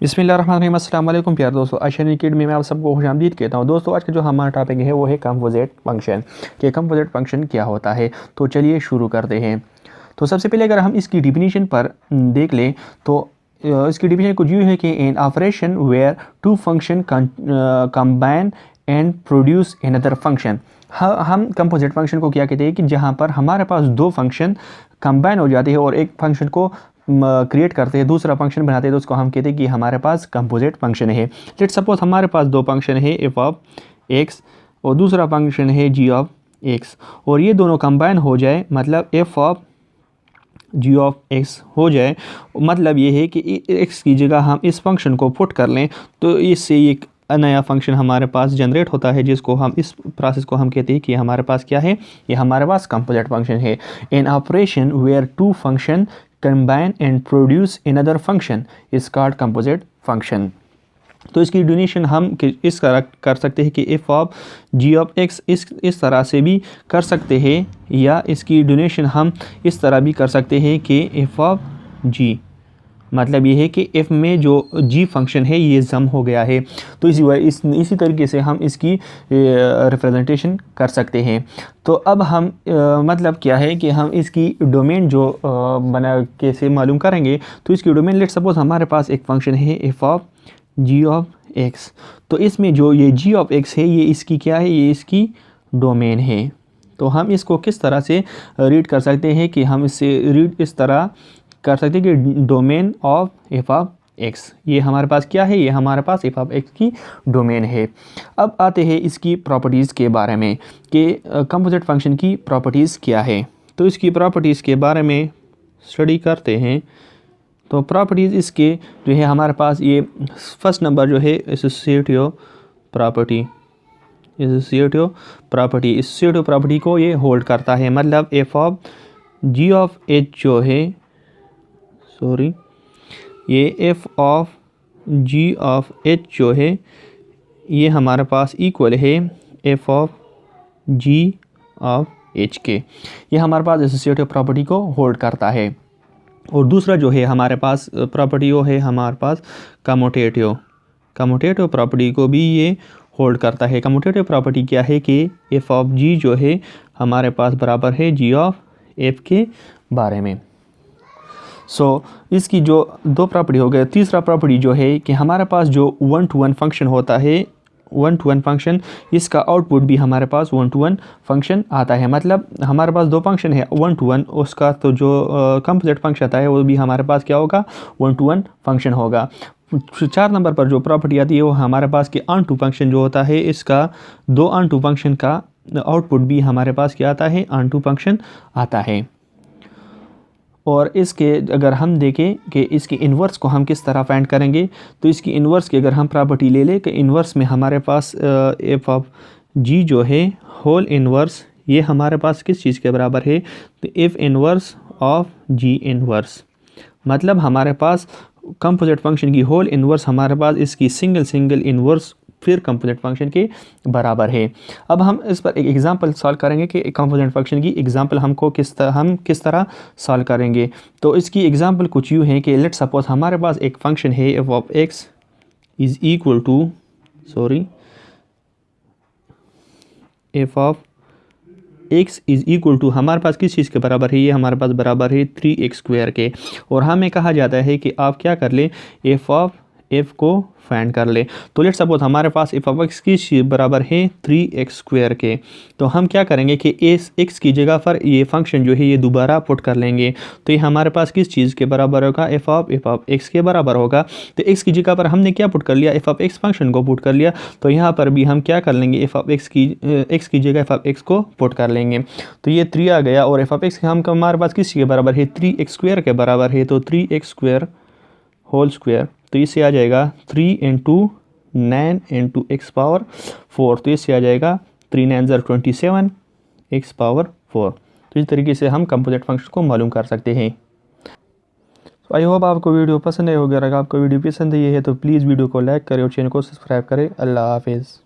बिस्मिल्लाहिर्रहमानिर्रहीम। अस्सलाम वालेकुम प्यारे दोस्तों, आशा अकेडमी में आप सबको खुशामदीद कहता हूँ। दोस्तों आज का जो हमारा टॉपिक है वो है कंपोजिट फंक्शन कि कंपोजिट फंक्शन क्या होता है। तो चलिए शुरू करते हैं। तो सबसे पहले अगर हम इसकी डिफिनीशन पर देख लें तो इसकी डिफिनीशन कुछ यूँ है कि an operation where two function combine and produce another function. हम कंपोजिट फंक्शन को क्या कहते हैं कि जहाँ पर हमारे पास दो फंक्शन कंबाइन हो जाते हैं और एक फंक्शन को क्रिएट करते हैं, दूसरा फंक्शन बनाते हैं, तो उसको हम कहते हैं कि हमारे पास कंपोजिट फंक्शन है। लेट सपोज हमारे पास दो फंक्शन है एफ ऑफ एक्स और दूसरा फंक्शन है जी ऑफ एक्स, और ये दोनों कंबाइन हो जाए मतलब f of g of x हो जाए। मतलब ये है कि एक्स की जगह हम इस फंक्शन को पुट कर लें तो इससे एक नया फंक्शन हमारे पास जनरेट होता है, जिसको हम इस प्रोसेस को हम कहते हैं कि हमारे पास क्या है, ये हमारे पास कंपोजिट फंक्शन है। An operation where two function combine and produce another function is called composite function। तो इसकी डेफिनेशन हम इस तरह कर सकते हैं कि f of g of x इस तरह से भी कर सकते हैं, या इसकी डेफिनेशन हम इस तरह भी कर सकते हैं कि एफ ऑफ जी, मतलब ये है कि f में जो g फंक्शन है ये जम हो गया है। तो इसी तरीके से हम इसकी रिप्रेजेंटेशन कर सकते हैं। तो अब हम मतलब क्या है कि हम इसकी डोमेन जो बना कैसे मालूम करेंगे। तो इसकी डोमेन लेट सपोज हमारे पास एक फंक्शन है f of g of x, तो इसमें जो ये g ऑफ x है ये इसकी क्या है, ये इसकी डोमेन है। तो हम इसको किस तरह से रीड कर सकते हैं कि हम इससे रीड इस तरह कर सकते हैं कि domain of F of x, ये हमारे पास क्या है, ये हमारे पास एफ ऑफ एक्स की डोमेन है। अब आते हैं इसकी प्रॉपर्टीज़ के बारे में कि कंपोजिट फंक्शन की प्रॉपर्टीज़ क्या है। तो इसकी प्रॉपर्टीज़ के बारे में स्टडी करते हैं। तो प्रॉपर्टीज़ इसके जो है हमारे पास ये फर्स्ट नंबर जो है एसोसिएटिव प्रॉपर्टी, एसोसिएटिव प्रॉपर्टी को ये होल्ड करता है। मतलब f of g of h जो है, ये f of g of h जो है ये हमारे पास इक्वल है f of g of h के। ये हमारे पास एसोसिएटिव प्रॉपर्टी को होल्ड करता है। और दूसरा जो है हमारे पास प्रॉपर्टी वो है हमारे पास कम्यूटेटिव प्रॉपर्टी को भी ये होल्ड करता है। कम्यूटेटिव प्रॉपर्टी क्या है कि एफ ऑफ जी जो है हमारे पास बराबर है जी ऑफ एफ के बारे में। इसकी जो दो प्रॉपर्टी हो गए। तीसरा प्रॉपर्टी जो है कि हमारे पास जो 1 to 1 फंक्शन होता है, 1 to 1 फंक्शन, इसका आउटपुट भी हमारे पास 1 to 1 फंक्शन आता है। मतलब हमारे पास दो फंक्शन है 1 to 1, उसका तो जो कंपोजिट फंक्शन आता है वो भी हमारे पास क्या होगा, 1 to 1 फंक्शन होगा। 4 नंबर पर जो प्रॉपर्टी आती है वो हमारे पास कि ऑन टू फंक्शन जो होता है, इसका दो ऑन टू फंक्शन का आउटपुट भी हमारे पास क्या आता है, ऑन टू फंक्शन आता है। और इसके अगर हम देखें कि इसकी इन्वर्स को हम किस तरह फाइंड करेंगे, तो इसकी इन्वर्स की अगर हम प्रॉपर्टी ले लें कि इन्वर्स में हमारे पास एफ ऑफ जी जो है होल इन्वर्स, ये हमारे पास किस चीज़ के बराबर है, तो f inverse of g inverse. मतलब हमारे पास कंपोजिट फंक्शन की होल इन्वर्स हमारे पास इसकी सिंगल इन्वर्स फिर कंपोजिट फंक्शन के बराबर है। अब हम इस पर एक एग्जांपल सॉल्व करेंगे कि कंपोजिट फंक्शन की एग्जांपल हमको किस तरह सॉल्व करेंगे। तो इसकी एग्जांपल कुछ यूँ है कि लेट सपोज हमारे पास एक फंक्शन है f of x is equal to f of x is equal to हमारे पास किस चीज़ के बराबर है, ये हमारे पास बराबर है 3x² के। और हमें कहा जाता है कि आप क्या कर ले, एफ ऑफ एफ को फाइंड कर ले। तो लेट सपोज हमारे पास एफ ऑफ एक्स की बराबर है 3x² के। तो हम क्या करेंगे कि इस एक्स की जगह पर ये फंक्शन जो है ये दोबारा पुट कर लेंगे। तो ये हमारे पास किस चीज़ के बराबर होगा, एफ ऑफ एक्स के बराबर होगा। तो एक्स की जगह पर हमने क्या पुट कर लिया, एफ ऑफ एक्स फंक्शन को पुट कर लिया। तो यहाँ पर भी हम क्या कर लेंगे, एफ ऑफ एक्स की जगह एफ ऑफ एक्स को पुट कर लेंगे। तो ये 3 आ गया और एफ ऑफ एक्स हमारे पास किस के बराबर है, 3x² के बराबर है। तो 3x² होल स्क्वायर, तो इससे आ जाएगा 3 × 9 × x⁴। तो इससे आ जाएगा 3 9 27 x⁴। तो इस तरीके से हम कंपोजिट फंक्शन को मालूम कर सकते हैं। तो आई होप आपको वीडियो पसंद आई होगी। अगर आपको वीडियो पसंद आई है तो प्लीज़ वीडियो को लाइक करें और चैनल को सब्सक्राइब करें। अल्लाह हाफिज़।